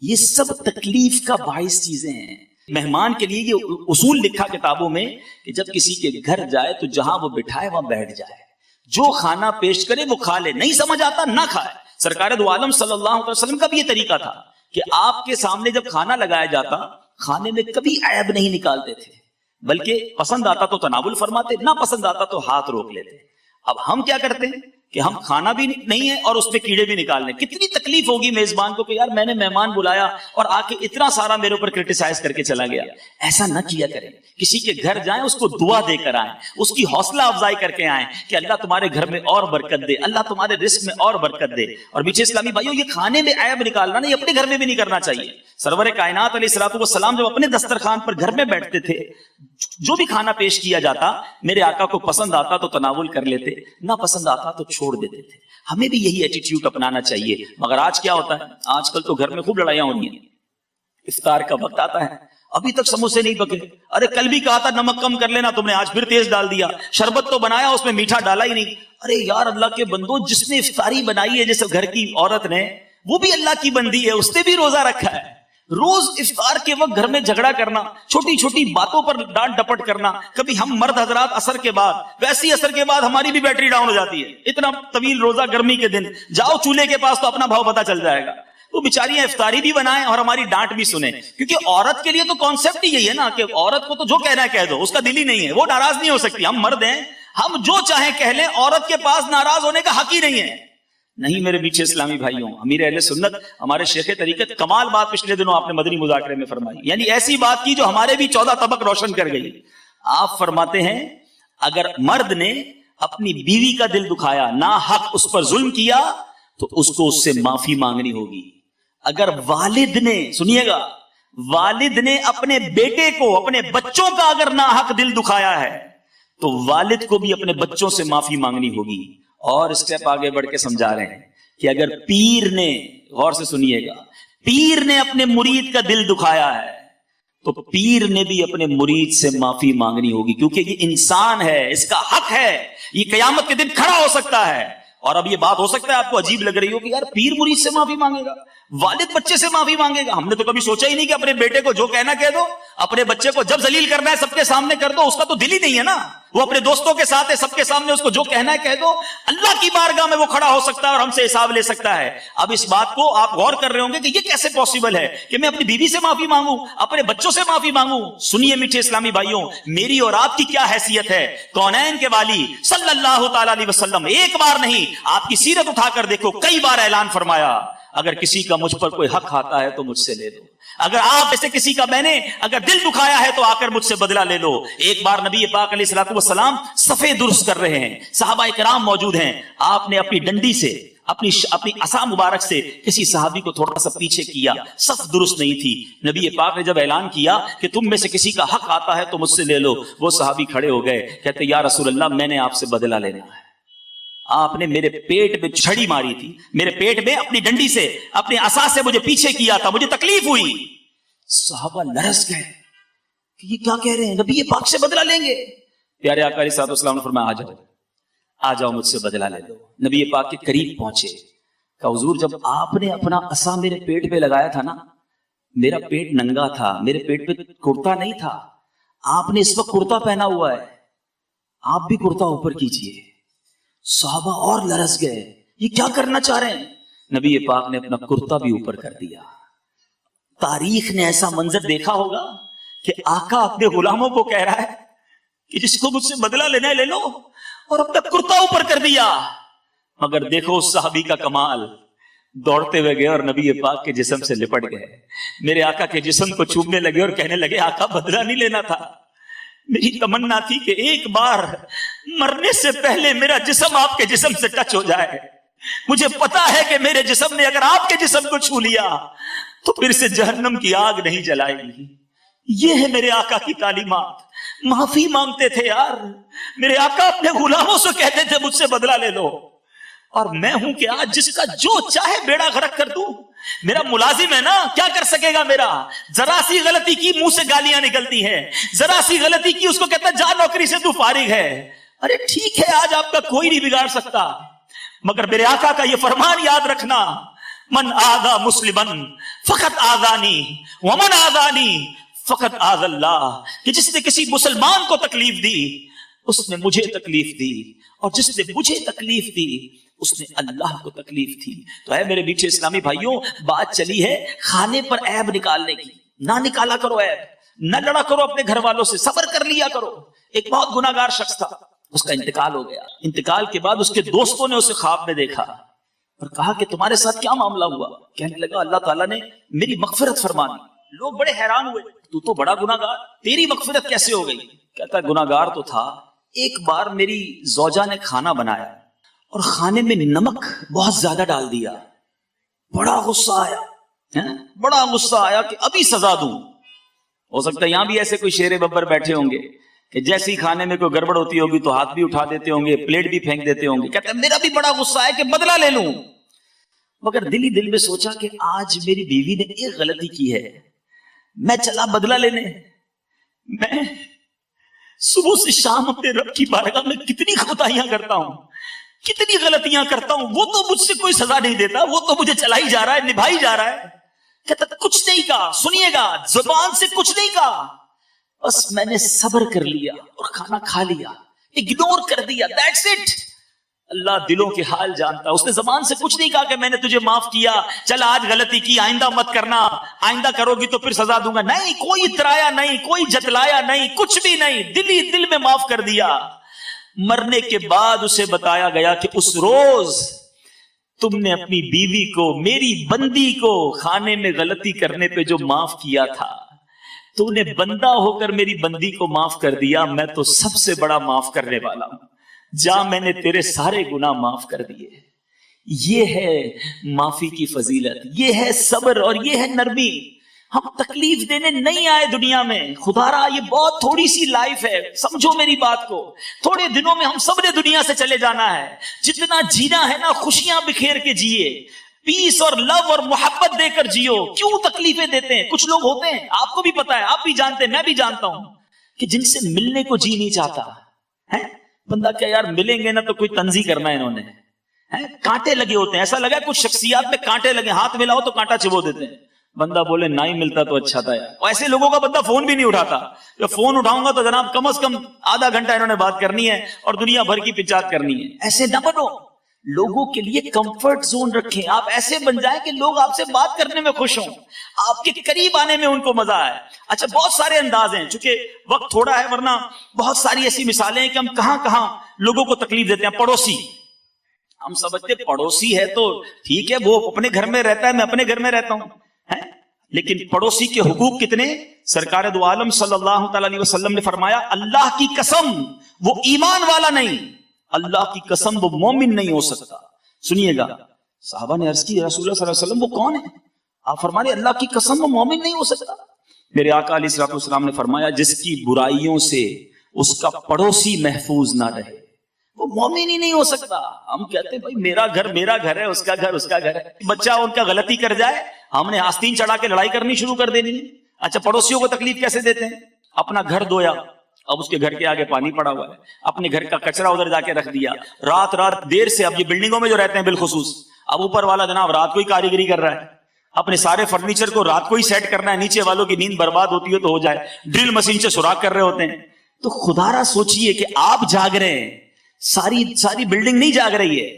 یہ سب تکلیف کا باعث چیزیں ہیں. مہمان کے لیے یہ اصول لکھا کتابوں میں کہ جب کسی کے گھر جائے تو جہاں وہ بٹھائے وہاں بیٹھ جائے, جو کھانا پیش کرے وہ کھا لے, نہیں سمجھ آتا نہ کھائے. سرکار دو عالم صلی اللہ علیہ وسلم کا بھی یہ طریقہ تھا کہ آپ کے سامنے جب کھانا لگایا جاتا, کھانے میں کبھی عیب نہیں نکالتے تھے, بلکہ پسند آتا تو تناول فرماتے, نہ پسند آتا تو ہاتھ روک لیتے. اب ہم کیا کرتے ہیں کہ ہم کھانا بھی نہیں ہے اور اس پہ کیڑے بھی نکالنے. کتنی تکلیف ہوگی میزبان کو کہ یار میں نے مہمان بلایا اور آ کے اتنا سارا میرے اوپر کرٹیسائز کر کے چلا گیا. ایسا نہ کیا کریں, کسی کے گھر جائیں اس کو دعا دے کر آئیں, اس کی حوصلہ افزائی کر کے آئیں کہ اللہ تمہارے گھر میں اور برکت دے, اللہ تمہارے رزق میں اور برکت دے. اور میٹھے اسلامی بھائیوں, یہ کھانے میں عیب نکالنا نہیں, اپنے گھر میں بھی نہیں کرنا چاہیے. سرور کائنات علیہ الصلوۃ والسلام جب اپنے دسترخوان پر گھر میں بیٹھتے تھے, جو بھی کھانا پیش کیا جاتا میرے آقا کو پسند آتا تو تناول کر لیتے, نہ پسند آتا تو چھوڑ دیتے تھے. ہمیں بھی یہی ایٹیٹیوڈ اپنانا چاہیے. مگر آج کیا ہوتا ہے, آج کل تو گھر میں خوب لڑائیاں ہو رہی ہیں. افطار کا وقت آتا ہے, ابھی تک سموسے نہیں پکے, ارے کل بھی کہا تھا نمک کم کر لینا, تم نے آج پھر تیز ڈال دیا. شربت تو بنایا, اس میں میٹھا ڈالا ہی نہیں. ارے یار اللہ کے بندو, جس نے افطاری بنائی ہے جس گھر کی عورت نے, وہ بھی اللہ کی بندی ہے, اس نے بھی روزہ رکھا ہے. روز افطار کے وقت گھر میں جھگڑا کرنا, چھوٹی چھوٹی باتوں پر ڈانٹ ڈپٹ کرنا. کبھی ہم مرد حضرات اثر کے بعد, ویسی اثر کے بعد ہماری بھی بیٹری ڈاؤن ہو جاتی ہے. اتنا طویل روزہ گرمی کے دن, جاؤ چولہے کے پاس تو اپنا بھاؤ پتہ چل جائے گا. تو بیچاریاں افطاری بھی بنائیں اور ہماری ڈانٹ بھی سنیں, کیونکہ عورت کے لیے تو کانسیپٹ ہی یہی ہے نا کہ عورت کو تو جو کہنا ہے کہہ دو, اس کا دل ہی نہیں ہے, وہ ناراض نہیں ہو سکتی. ہم مرد ہیں, ہم جو چاہیں کہہ لیں, عورت کے پاس ناراض ہونے کا حق ہی نہیں ہے. نہیں میرے پیچھے اسلامی بھائیوں, امیر اہل سنت ہمارے شیخ طریقت کمال بات پچھلے دنوں آپ نے مدنی مذاکرے میں فرمائی, یعنی ایسی بات کی جو ہمارے بھی 14 طبق روشن کر گئی. آپ فرماتے ہیں اگر مرد نے اپنی بیوی کا دل دکھایا, نا حق اس پر ظلم کیا, تو اس کو اس سے معافی مانگنی ہوگی. اگر والد نے, سنیے گا, والد نے اپنے بیٹے کو, اپنے بچوں کا اگر نا حق دل دکھایا ہے تو والد کو بھی اپنے بچوں سے معافی مانگنی ہوگی. اور اسٹیپ آگے بڑھ کے سمجھا رہے ہیں کہ اگر پیر نے, غور سے سنیے گا, پیر نے اپنے مرید کا دل دکھایا ہے تو پیر نے بھی اپنے مرید سے معافی مانگنی ہوگی, کیونکہ یہ انسان ہے, اس کا حق ہے, یہ قیامت کے دن کھڑا ہو سکتا ہے. اور اب یہ بات ہو سکتا ہے آپ کو عجیب لگ رہی ہو کہ یار پیر مرید سے معافی مانگے گا, والد بچے سے معافی مانگے گا. ہم نے تو کبھی سوچا ہی نہیں کہ اپنے بیٹے کو جو کہنا کہہ دو, اپنے بچے کو جب ذلیل کرنا ہے سب کے سامنے کر دو, اس کا تو دل ہی نہیں ہے نا, وہ اپنے دوستوں کے ساتھ ہے, سب کے سامنے اس کو جو کہنا ہے کہہ دو, اللہ کی بارگاہ میں وہ کھڑا ہو سکتا ہے اور ہم سے حساب لے سکتا ہے. اب اس بات کو آپ غور کر رہے ہوں گے کہ یہ کیسے پاسبل ہے کہ میں اپنی بیوی سے معافی مانگوں, اپنے بچوں سے معافی مانگوں. سنیے میٹھے اسلامی بھائیوں, میری اور آپ کی کیا حیثیت ہے. کونین کے والی صلی اللہ تعالی علیہ وسلم ایک بار نہیں, آپ کی سیرت اٹھا کر دیکھو, کئی بار اعلان فرمایا, اگر کسی کا مجھ پر کوئی حق آتا ہے تو مجھ سے لے لو. اگر آپ ایسے کسی کا میں نے اگر دل دکھایا ہے تو آ کر مجھ سے بدلہ لے لو. ایک بار نبی پاک علیہ الصلوۃ والسلام صفے درست کر رہے ہیں, صحابہ کرام موجود ہیں, آپ نے اپنی ڈنڈی سے اپنی عصا مبارک سے کسی صحابی کو تھوڑا سا پیچھے کیا, صف درست نہیں تھی. نبی پاک نے جب اعلان کیا کہ تم میں سے کسی کا حق آتا ہے تو مجھ سے لے لو, وہ صحابی کھڑے ہو گئے, کہتے یا رسول اللہ میں نے آپ سے بدلہ لینا ہے. آپ نے میرے پیٹ میں چھڑی ماری تھی, میرے پیٹ میں اپنی ڈنڈی سے اپنے عصا سے مجھے پیچھے کیا تھا, مجھے تکلیف ہوئی. صحابہ لرز گئے کہ یہ کیا کہہ رہے ہیں, نبی پاک سے بدلہ لیں گے. پیارے آقا علیہ الصلوۃ والسلام نے فرمایا آ جاؤ مجھ سے بدلہ لے لو. نبی پاک کے قریب پہنچے, کہ حضور جب آپ نے اپنا عصا میرے پیٹ پہ لگایا تھا نا, میرا پیٹ ننگا تھا, میرے پیٹ پہ کرتا نہیں تھا, آپ نے اس وقت کرتا پہنا ہوا ہے, آپ بھی کرتا اوپر کیجئے. صحابہ اور لرز گئے, یہ کیا کرنا چاہ رہے ہیں. نبی پاک نے اپنا کرتا بھی اوپر کر دیا. تاریخ نے ایسا منظر دیکھا ہوگا کہ آقا اپنے غلاموں کو کہہ رہا ہے کہ جس کو مجھ سے بدلہ لینا ہے لے لو, اور اپنا کرتا اوپر کر دیا. مگر دیکھو اس صحابی کا کمال, دوڑتے ہوئے گئے اور نبی پاک کے جسم سے لپٹ گئے, میرے آقا کے جسم کو چومنے لگے اور کہنے لگے آقا بدلہ نہیں لینا تھا, میری تمنا تھی کہ ایک بار مرنے سے پہلے میرا جسم آپ کے جسم سے ٹچ ہو جائے. مجھے پتا ہے کہ میرے جسم نے اگر آپ کے جسم کو چھو لیا تو پھر سے جہنم کی آگ نہیں جلائے گی. یہ ہے میرے آقا کی تعلیمات. معافی مانگتے تھے یار, میرے آقا اپنے غلاموں سے کہتے تھے مجھ سے بدلہ لے لو, اور میں ہوں کہ آج جس کا جو چاہے بیڑا غرق کر دوں. میرا ملازم ہے نا, کیا کر سکے گا میرا, ذرا سی غلطی کی منہ سے گالیاں نکلتی ہیں, ذرا سی غلطی کی اس کو کہتا ہے جا نوکری سے تو فارغ ہے. ارے ٹھیک ہے آج آپ کا کوئی نہیں بگاڑ سکتا, مگر میرے آقا کا یہ فرمان یاد رکھنا, من آذا مسلمن فقط آذانی ومن آذانی فقط آذ اللہ, کہ جس نے کسی مسلمان کو تکلیف دی اس نے مجھے تکلیف دی, اور جس نے مجھے تکلیف دی اس نے اللہ کو تکلیف تھی. تو ہے میرے میٹھے اسلامی بھائیوں, بات چلی ہے کھانے پر عیب نکالنے کی. نہ نکالا کرو عیب, نہ لڑا کرو اپنے گھر والوں سے, صبر کر لیا کرو. ایک بہت گناہگار شخص تھا, اس کا انتقال ہو گیا. انتقال کے بعد اس کے دوستوں نے اسے خواب میں دیکھا اور کہا کہ تمہارے ساتھ کیا معاملہ ہوا. کہنے لگا اللہ تعالیٰ نے میری مغفرت فرما دی. لوگ بڑے حیران ہوئے, تو بڑا گناہگار, تیری مغفرت کیسے ہو گئی. کہتا گناہگار تو تھا, ایک بار میری زوجہ نے کھانا بنایا اور کھانے میں نمک بہت زیادہ ڈال دیا, بڑا غصہ آیا کہ ابھی سزا دوں. ہو سکتا ہے یہاں بھی ایسے کوئی شیر ببر بیٹھے ہوں گے کہ جیسے کھانے میں کوئی گڑبڑ ہوتی ہوگی تو ہاتھ بھی اٹھا دیتے ہوں گے, پلیٹ بھی پھینک دیتے ہوں گے. کہتے ہیں میرا بھی بڑا غصہ ہے کہ بدلہ لے لوں, مگر دل ہی دل میں سوچا کہ آج میری بیوی نے ایک غلطی کی ہے, میں چلا بدلہ لینے. میں صبح سے شام اپنے رب کی بارگاہ میں کتنی خطائیاں کرتا ہوں, کتنی غلطیاں کرتا ہوں, وہ تو مجھ سے کوئی سزا نہیں دیتا, وہ تو مجھے چلائی جا رہا ہے, نبھائی جا رہا ہے. کہتا کچھ نہیں کہا, سنیے گا, زبان سے کچھ نہیں کہا, بس میں نے صبر کر لیا اور کھانا کھا لیا, اگنور کر دیا, دیٹس اٹ. اللہ دلوں کے حال جانتا. اس نے زبان سے کچھ نہیں کہا کہ میں نے تجھے معاف کیا, چل آج غلطی کی آئندہ مت کرنا, آئندہ کرو گی تو پھر سزا دوں گا. نہیں, کوئی اترایا نہیں, کوئی جتلایا نہیں, کچھ بھی نہیں, دل ہی دل میں معاف کر دیا. مرنے کے بعد اسے بتایا گیا کہ اس روز تم نے اپنی بیوی کو, میری بندی کو کھانے میں غلطی کرنے پہ جو معاف کیا تھا, تو نے بندہ ہو کر میری بندی کو معاف کر دیا, میں تو سب سے بڑا معاف کرنے والا ہوں, جا میں نے تیرے سارے گناہ معاف کر دیے. یہ ہے معافی کی فضیلت, یہ ہے صبر اور یہ ہے نرمی. ہم تکلیف دینے نہیں آئے دنیا میں, خدا را یہ بہت تھوڑی سی لائف ہے, سمجھو میری بات کو. تھوڑے دنوں میں ہم سب نے دنیا سے چلے جانا ہے. جتنا جینا ہے نا خوشیاں بکھیر کے جیے, پیس اور لو اور محبت دے کر جیو. کیوں تکلیفیں دیتے ہیں؟ کچھ لوگ ہوتے ہیں, آپ کو بھی پتا ہے, آپ بھی جانتے ہیں, میں بھی جانتا ہوں, کہ جن سے ملنے کو جی نہیں چاہتا ہے. بندہ کیا یار ملیں گے نا تو کوئی تنزی کرنا ہے انہوں نے, کانٹے لگے ہوتے ہیں, ایسا لگا کچھ شخصیات میں کانٹے لگے, ہاتھ ملاؤ تو کانٹا چبو دیتے ہیں. بندہ بولے نہ ہی ملتا تو اچھا تھا یار. ایسے لوگوں کا بندہ فون بھی نہیں اٹھاتا. جب فون اٹھاؤں گا تو جناب کم از کم آدھا گھنٹہ انہوں نے بات کرنی ہے اور دنیا بھر کی پچات کرنی ہے. ایسے نہ بنو. لوگوں کے لیے کمفرٹ زون رکھیں. آپ ایسے بن جائیں کہ لوگ آپ سے بات کرنے میں خوش ہوں, آپ کے قریب آنے میں ان کو مزہ آئے. اچھا, بہت سارے انداز ہیں, چونکہ وقت تھوڑا ہے ورنہ بہت ساری ایسی مثالیں ہیں کہ ہم کہاں کہاں لوگوں کو تکلیف دیتے ہیں. پڑوسی, ہم سمجھتے پڑوسی ہے تو ٹھیک ہے, وہ اپنے گھر میں رہتا ہے, میں اپنے گھر میں رہتا ہوں, لیکن پڑوسی کے حقوق کتنے. سرکار دو عالم صلی اللہ تعالی علیہ وسلم نے فرمایا, اللہ کی قسم وہ ایمان والا نہیں, اللہ کی قسم وہ مومن نہیں ہو سکتا. سنیے گا, صحابہ نے عرض کی رسول اللہ صلی اللہ علیہ وسلم وہ کون ہے؟ آپ فرمانے اللہ کی قسم وہ مومن نہیں ہو سکتا. میرے آقا علیہ الصلوۃ والسلام نے فرمایا, جس کی برائیوں سے اس کا پڑوسی محفوظ نہ رہے وہ مومن ہی نہیں ہو سکتا. ہم کہتے ہیں بھائی میرا گھر ہے, اس کا گھر اس کا گھر ہے. بچہ ان کا غلطی کر جائے ہم نے آستین چڑھا کے لڑائی کرنی شروع کر دینی ہے. اچھا, پڑوسیوں کو تکلیف کیسے دیتے ہیں؟ اپنا گھر دھویا, اب اس کے گھر کے آگے پانی پڑا ہوا ہے, اپنے گھر کا کچرا ادھر جا کے رکھ دیا, رات دیر سے, اب یہ بلڈنگوں میں جو رہتے ہیں بالخصوص, اب اوپر والا جناب رات کو ہی کاریگری کر رہا ہے, اپنے سارے فرنیچر کو رات کو ہی سیٹ کرنا ہے, نیچے والوں کی نیند برباد ہوتی ہے تو ہو جائے, ڈرل مشین سے سوراخ کر رہے ہوتے ہیں. تو خدا را سوچئے کہ آپ جاگ رہے ہیں, ساری بلڈنگ نہیں جاگ رہی ہے.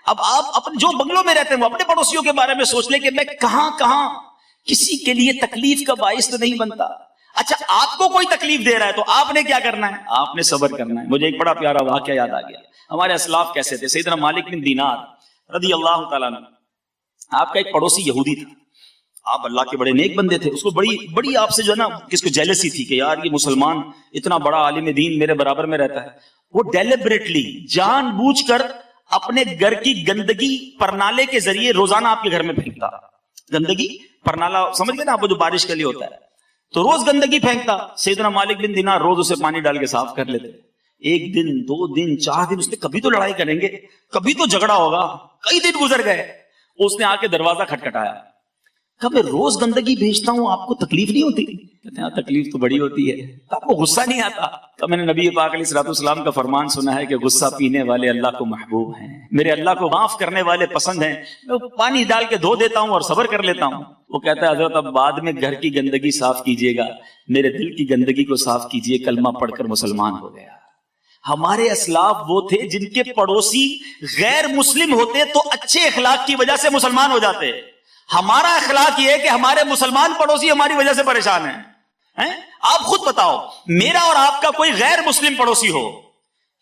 اب آپ اپنے جو بنگلوں میں رہتے ہیں وہ اپنے پڑوسیوں کے بارے میں سوچ لیں کہ میں کہاں کہاں کسی کے لیے تکلیف کا باعث تو نہیں بنتا. اچھا, آپ کو کوئی تکلیف دے رہا ہے تو آپ نے کیا کرنا ہے؟ آپ نے صبر کرنا ہے. مجھے ایک بڑا پیارا واقعہ یاد آ گیا. ہمارے اسلاف کیسے تھے. سیدنا مالک بن دینار رضی اللہ تعالیٰ عنہ, آپ کا ایک پڑوسی یہودی تھا. آپ اللہ کے بڑے نیک بندے تھے, اس کو بڑی آپ سے جو ہے نا کس کو جیلسی تھی کہ یار یہ مسلمان اتنا بڑا عالم دین میرے برابر میں رہتا ہے. وہ ڈیلیبریٹلی جان بوجھ کر اپنے گھر کی گندگی پرنالے کے ذریعے روزانہ آپ کے گھر میں پھینکتا. گندگی پرنالا سمجھ گئے نا آپ, جو بارش کے لیے ہوتا ہے, تو روز گندگی پھینکتا. سیدنا مالک بن دینار روز اسے پانی ڈال کے صاف کر لیتے. ایک دن, 2 دن, 4 دن, اس نے کبھی تو لڑائی کریں گے, کبھی تو جھگڑا ہوگا, کئی دن گزر گئے. اس نے آ کے دروازہ کھٹکھٹایا, کہ میں روز گندگی بھیجتا ہوں, آپ کو تکلیف نہیں ہوتی؟ کہتے ہیں تکلیف تو بڑی ہوتی ہے. آپ کو غصہ نہیں آتا؟ کہ میں نے نبی پاک علیہ الصلوۃ والسلام کا فرمان سنا ہے کہ غصہ پینے والے اللہ کو محبوب ہیں, میرے اللہ کو معاف کرنے والے پسند ہیں, میں پانی ڈال کے دھو دیتا ہوں اور صبر کر لیتا ہوں. وہ کہتا ہے حضرت اب بعد میں گھر کی گندگی صاف کیجیے گا, میرے دل کی گندگی کو صاف کیجیے, کلمہ پڑھ کر مسلمان ہو گیا. ہمارے اسلاف وہ تھے جن کے پڑوسی غیر مسلم ہوتے تو اچھے اخلاق کی وجہ سے مسلمان ہو جاتے. ہمارا اخلاق یہ ہے کہ ہمارے مسلمان پڑوسی ہماری وجہ سے پریشان ہیں. آپ خود بتاؤ, میرا اور آپ کا کوئی غیر مسلم پڑوسی ہو,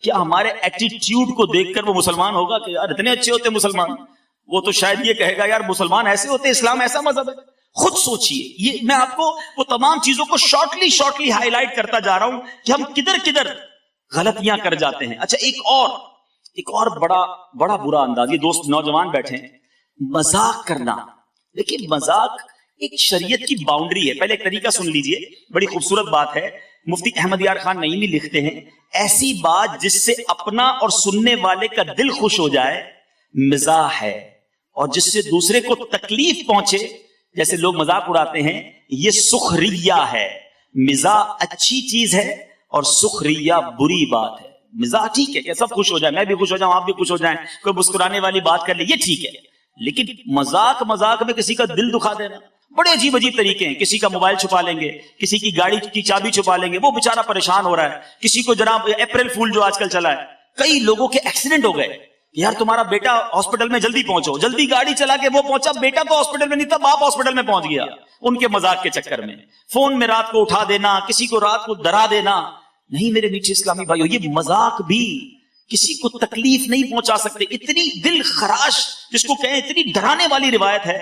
کیا ہمارے ایٹیٹیوڈ کو دیکھ کر وہ مسلمان ہوگا کہ یار اتنے اچھے ہوتے مسلمان؟ وہ تو شاید یہ کہے گا یار مسلمان ایسے ہوتے, اسلام ایسا مذہب ہے. خود سوچئے. یہ میں آپ کو وہ تمام چیزوں کو شارٹلی ہائی لائٹ کرتا جا رہا ہوں کہ ہم کدھر غلطیاں کر جاتے ہیں. اچھا, ایک اور بڑا برا انداز, یہ دوست نوجوان بیٹھے ہیں, مذاق کرنا. لیکن مذاق ایک شریعت کی باؤنڈری ہے. پہلے ایک طریقہ سن لیجئے, بڑی خوبصورت بات ہے. مفتی احمد یار خان نعیمی لکھتے ہیں, ایسی بات جس سے اپنا اور سننے والے کا دل خوش ہو جائے مزاح ہے, اور جس سے دوسرے کو تکلیف پہنچے, جیسے لوگ مذاق اڑاتے ہیں, یہ سخریہ ہے. مزاح اچھی چیز ہے اور سخریہ بری بات ہے. مزاح ٹھیک ہے کہ سب خوش ہو جائیں, میں بھی خوش ہو جاؤں, آپ بھی خوش ہو جائیں, کوئی مسکرانے والی بات کر لے, یہ ٹھیک ہے. لیکن مذاق میں کسی کا دل دکھا دینا, بڑے عجیب طریقے ہیں. کسی کا موبائل چھپا لیں گے, کسی کی گاڑی کی چابی چھپا لیں گے, وہ بیچارہ پریشان ہو رہا ہے. کسی کو جناب اپریل فول جو آج کل چلا ہے, کئی لوگوں کے ایکسیڈنٹ ہو گئے, یار تمہارا بیٹا ہاسپٹل میں جلدی پہنچو, جلدی گاڑی چلا کے وہ پہنچا, بیٹا تو ہاسپٹل میں نہیں تھا, باپ ہاسپٹل میں پہنچ گیا. ان کے مذاق کے چکر میں فون میں رات کو اٹھا دینا, کسی کو رات کو ڈرا دینا. نہیں میرے نیچے اسلامی بھائیو, یہ مذاق بھی کسی کو تکلیف نہیں پہنچا سکتے. اتنی دل خراش جس کو کہیں, اتنی ڈرانے والی روایت ہے.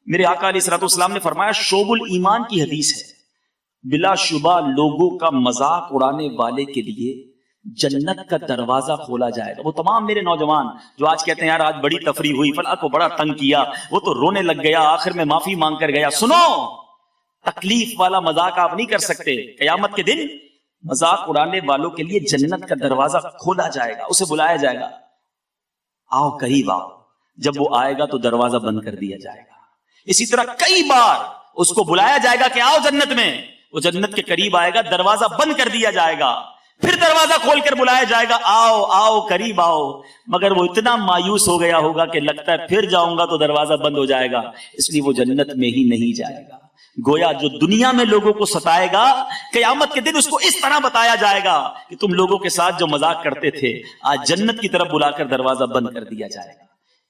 میرے آقا علیہ الصلوۃ والسلام نے فرمایا, شعب الایمان کی حدیث ہے, بلا شبہ لوگوں کا مذاق اڑانے والے کے لیے جنت کا دروازہ کھولا جائے گا. وہ تمام میرے نوجوان جو آج کہتے ہیں یار آج بڑی تفریح ہوئی, فلاں کو بڑا تنگ کیا, وہ تو رونے لگ گیا, آخر میں معافی مانگ کر گیا. سنو, تکلیف والا مذاق آپ نہیں کر سکتے. قیامت کے دن مذاق اڑانے والوں کے لیے جنت کا دروازہ کھولا جائے گا, اسے بلایا جائے گا, آؤ قریب آؤ. جب وہ آئے گا تو دروازہ بند کر دیا جائے گا. اسی طرح کئی بار اس کو بلایا جائے گا کہ آؤ جنت میں, وہ جنت کے قریب آئے گا, دروازہ بند کر دیا جائے گا. پھر دروازہ کھول کر بلایا جائے گا آؤ آؤ قریب آؤ، مگر وہ اتنا مایوس ہو گیا ہوگا کہ لگتا ہے پھر جاؤں گا تو دروازہ بند ہو جائے گا، اس لیے وہ جنت میں ہی نہیں جائے گا۔ گویا جو دنیا میں لوگوں کو ستائے گا، قیامت کے دن اس کو اس طرح بتایا جائے گا کہ تم لوگوں کے ساتھ جو مذاق کرتے تھے آج جنت کی طرف بلا کر دروازہ بند کر دیا جائے گا۔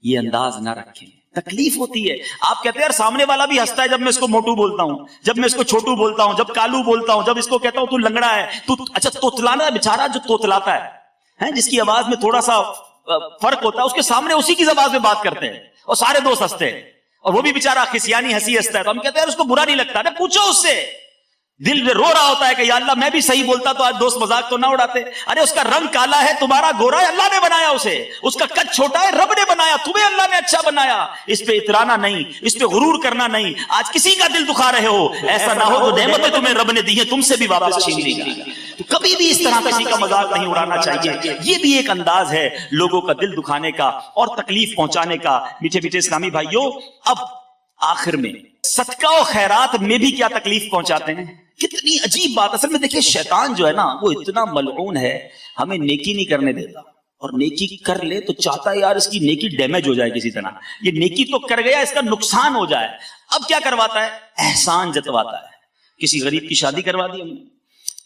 یہ انداز نہ رکھیں، تکلیف ہوتی ہے۔ آپ کہتے ہیں یار سامنے والا بھی ہنستا ہے جب میں اس کو موٹو بولتا ہوں، جب میں اس کو چھوٹو بولتا ہوں، جب کالو بولتا ہوں، جب اس کو کہتا ہوں تو لنگڑا ہے، تو اچھا توتلانا بیچارہ جو توتلاتا ہے جس کی آواز میں تھوڑا سا فرق ہوتا ہے، اس کے سامنے اسی کی زبان میں بات کرتے ہیں اور سارے دوست ہنستے ہیں، اور وہ بھی بیچارہ خسیانی ہنسی ہنستا ہے، تو ہم کہتے ہیں یار اس کو برا نہیں لگتا نا، پوچھو اس سے، دل میں رو رہا ہوتا ہے کہ یا اللہ میں بھی صحیح بولتا تو آج دوست مذاق تو نہ اڑاتے۔ ارے اس کا رنگ کالا ہے، تمہارا گورا ہے، اللہ نے بنایا اسے، اس کا قد چھوٹا ہے، رب نے بنایا، تمہیں اللہ نے اچھا بنایا، اس پہ اترانا نہیں، اس پہ غرور کرنا نہیں۔ آج کسی کا دل دکھا رہے ہو، ایسا نہ ہو تو نعمتیں تمہیں رب نے دی ہیں تم سے بھی واپس چھین لی جائیں۔ تو کبھی بھی اس طرح کسی کا مذاق نہیں اڑانا چاہیے، یہ بھی ایک انداز ہے لوگوں کا دل دکھانے کا اور تکلیف پہنچانے کا۔ میٹھے میٹھے اسلامی بھائیوں، اب آخر میں صدقہ و خیرات میں بھی کیا تکلیف پہنچاتے ہیں، کتنی عجیب بات۔ اصل میں دیکھیں شیطان جو ہے نا وہ اتنا ملعون ہے، ہمیں نیکی نہیں کرنے دیتا، اور نیکی کر لے تو چاہتا ہے یار اس کی نیکی ڈیمیج ہو جائے کسی طرح، یہ نیکی تو کر گیا اس کا نقصان ہو جائے۔ اب کیا کرواتا ہے، احسان جتواتا ہے۔ کسی غریب کی شادی کروا دی ہم نے،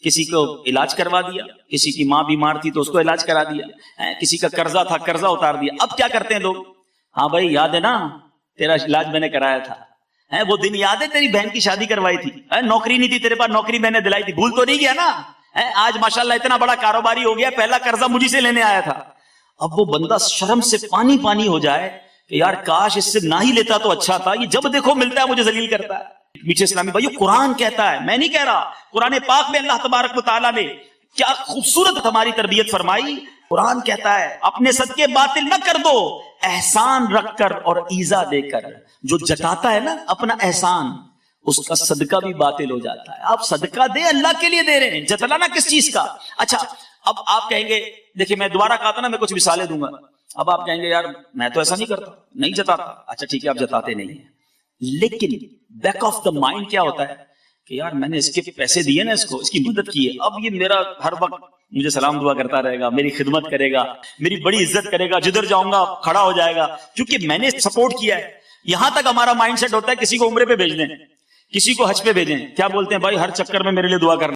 کسی کو علاج کروا دیا، کسی کی ماں بیمار تھی تو اس کو علاج کرا دیا، کسی کا قرضہ تھا قرضہ اتار دیا۔ اب کیا کرتے ہیں لوگ، ہاں بھائی یاد ہے نا تیرا علاج میں نے کرایا تھا، وہ دن یاد ہے تیری بہن کی شادی کروائی تھی، نوکری نہیں تھی تیرے پاس، نوکری میں نے دلائی تھی، بھول تو نہیں گیا نا، آج ماشاءاللہ اتنا بڑا کاروباری ہو گیا، پہلا قرضہ مجھے سے لینے آیا تھا۔ اب وہ بندہ شرم سے پانی پانی ہو جائے کہ یار کاش اس سے نہ ہی لیتا تو اچھا تھا، یہ جب دیکھو ملتا ہے مجھے ذلیل کرتا ہے۔ میٹھے اسلامی بھائیو، قرآن کہتا ہے، میں نہیں کہہ رہا، قرآن پاک میں اللہ تبارک و تعالیٰ نے کیا خوبصورت ہماری تربیت فرمائی۔ قرآن کہتا ہے اپنے صدقے باطل نہ کر دو، احسان رکھ کر اور ایذا دے کر۔ جو جتاتا ہے نا اپنا احسان، اس کا صدقہ بھی باطل ہو جاتا ہے۔ آپ صدقہ دے، اللہ کے لیے دے رہے ہیں، جتلانا کس چیز کا۔ اچھا اب آپ کہیں گے، دیکھیں میں دوبارہ کہا تھا نا میں کچھ مثالیں دوں گا، اب آپ کہیں گے یار میں تو ایسا نہیں کرتا، نہیں جتاتا۔ اچھا ٹھیک ہے آپ جتاتے نہیں ہیں، لیکن بیک آف دا مائنڈ کیا ہوتا ہے کہ یار میں نے اس کے پیسے دیے نا، اس کو اس کی مدد کی ہے، اب یہ میرا ہر وقت مجھے سلام دعا کرتا رہے گا، میری خدمت کرے گا، میری بڑی عزت کرے گا، جدھر جاؤں گا کھڑا ہو جائے گا، کیونکہ میں نے سپورٹ کیا ہے۔ یہاں تک ہمارا مائنڈ سیٹ ہوتا ہے، کسی کو عمرے پہ بھیج دیں، کسی کو حج پہ بھیجیں، کیا بولتے ہیں بھائی ہر چکر میں میرے لیے دعا کرنا۔